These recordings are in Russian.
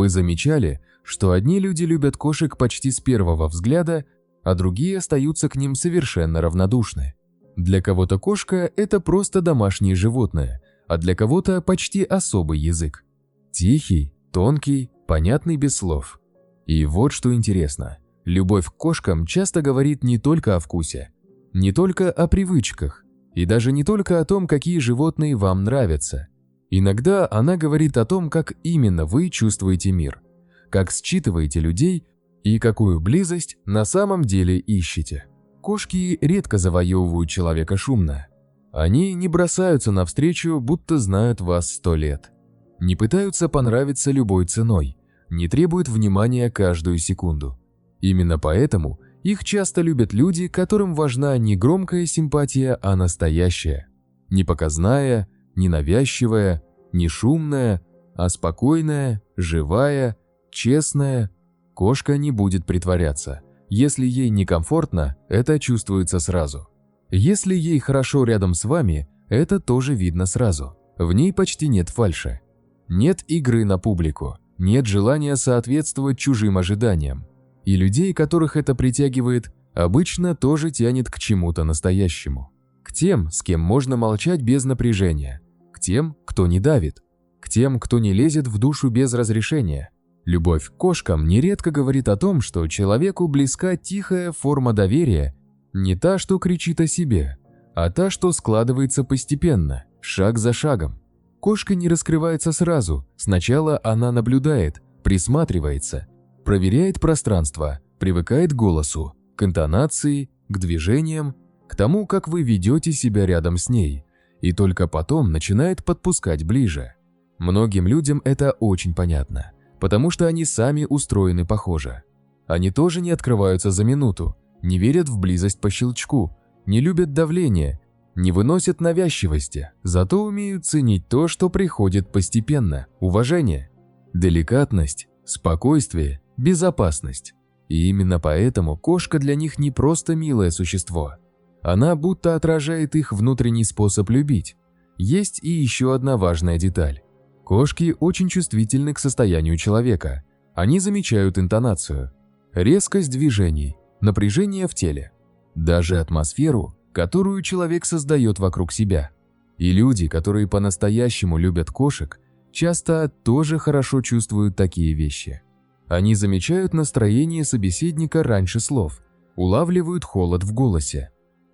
Вы замечали, что одни люди любят кошек почти с первого взгляда, а другие остаются к ним совершенно равнодушны? Для кого-то кошка – это просто домашнее животное, а для кого-то почти особый язык. Тихий, тонкий, понятный без слов. И вот что интересно. Любовь к кошкам часто говорит не только о вкусе, не только о привычках, и даже не только о том, какие животные вам нравятся. Иногда она говорит о том, как именно вы чувствуете мир, как считываете людей и какую близость на самом деле ищете. Кошки редко завоевывают человека шумно. Они не бросаются навстречу, будто знают вас 100 лет. Не пытаются понравиться любой ценой, не требуют внимания каждую секунду. Именно поэтому их часто любят люди, которым важна не громкая симпатия, а настоящая. Не показная, не навязчивая, не шумная, а спокойная, живая, честная. Кошка не будет притворяться. Если ей некомфортно, это чувствуется сразу. Если ей хорошо рядом с вами, это тоже видно сразу. В ней почти нет фальши. Нет игры на публику, нет желания соответствовать чужим ожиданиям. И людей, которых это притягивает, обычно тоже тянет к чему-то настоящему. К тем, с кем можно молчать без напряжения. К тем, кто не давит. К тем, кто не лезет в душу без разрешения. Любовь к кошкам нередко говорит о том, что человеку близка тихая форма доверия, не та, что кричит о себе, а та, что складывается постепенно, шаг за шагом. Кошка не раскрывается сразу, сначала она наблюдает, присматривается, проверяет пространство, привыкает к голосу, к интонации, к движениям, к тому, как вы ведете себя рядом с ней, и только потом начинает подпускать ближе. Многим людям это очень понятно, потому что они сами устроены похоже. Они тоже не открываются за минуту, не верят в близость по щелчку, не любят давление, не выносят навязчивости, зато умеют ценить то, что приходит постепенно, уважение, деликатность, спокойствие, безопасность. И именно поэтому кошка для них не просто милое существо. Она будто отражает их внутренний способ любить. Есть и еще одна важная деталь. Кошки очень чувствительны к состоянию человека. Они замечают интонацию, резкость движений, напряжение в теле, даже атмосферу, которую человек создает вокруг себя. И люди, которые по-настоящему любят кошек, часто тоже хорошо чувствуют такие вещи. Они замечают настроение собеседника раньше слов, улавливают холод в голосе,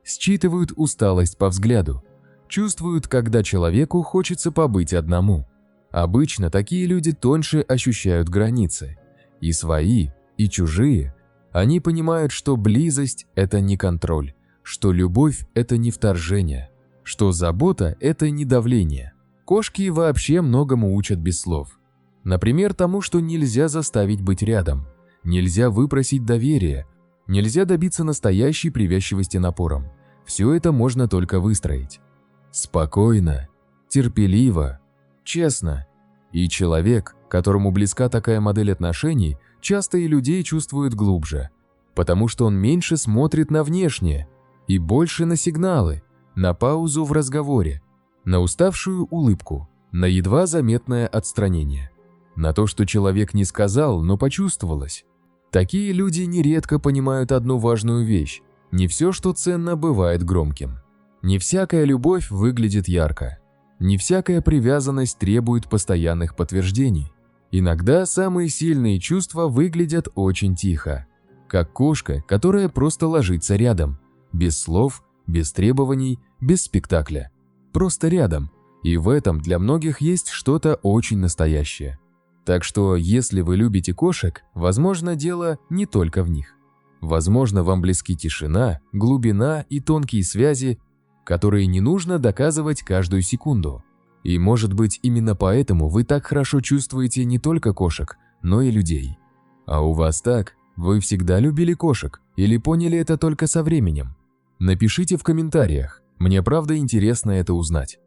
считывают усталость по взгляду, чувствуют, когда человеку хочется побыть одному. Обычно такие люди тоньше ощущают границы. И свои, и чужие. Они понимают, что близость – это не контроль, что любовь – это не вторжение, что забота – это не давление. Кошки вообще многому учат без слов. Например, тому, что нельзя заставить быть рядом, нельзя выпросить доверие, нельзя добиться настоящей привязчивости напором. Все это можно только выстроить. Спокойно, терпеливо, честно. И человек, которому близка такая модель отношений, часто и людей чувствует глубже, потому что он меньше смотрит на внешнее и больше на сигналы, на паузу в разговоре, на уставшую улыбку, на едва заметное отстранение, на то, что человек не сказал, но почувствовалось. Такие люди нередко понимают одну важную вещь: не все, что ценно, бывает громким. Не всякая любовь выглядит ярко. Не всякая привязанность требует постоянных подтверждений. Иногда самые сильные чувства выглядят очень тихо, как кошка, которая просто ложится рядом, без слов, без требований, без спектакля. Просто рядом, и в этом для многих есть что-то очень настоящее. Так что, если вы любите кошек, возможно, дело не только в них. Возможно, вам близки тишина, глубина и тонкие связи, которые не нужно доказывать каждую секунду. И может быть, именно поэтому вы так хорошо чувствуете не только кошек, но и людей. А у вас так? Вы всегда любили кошек или поняли это только со временем? Напишите в комментариях, мне правда интересно это узнать.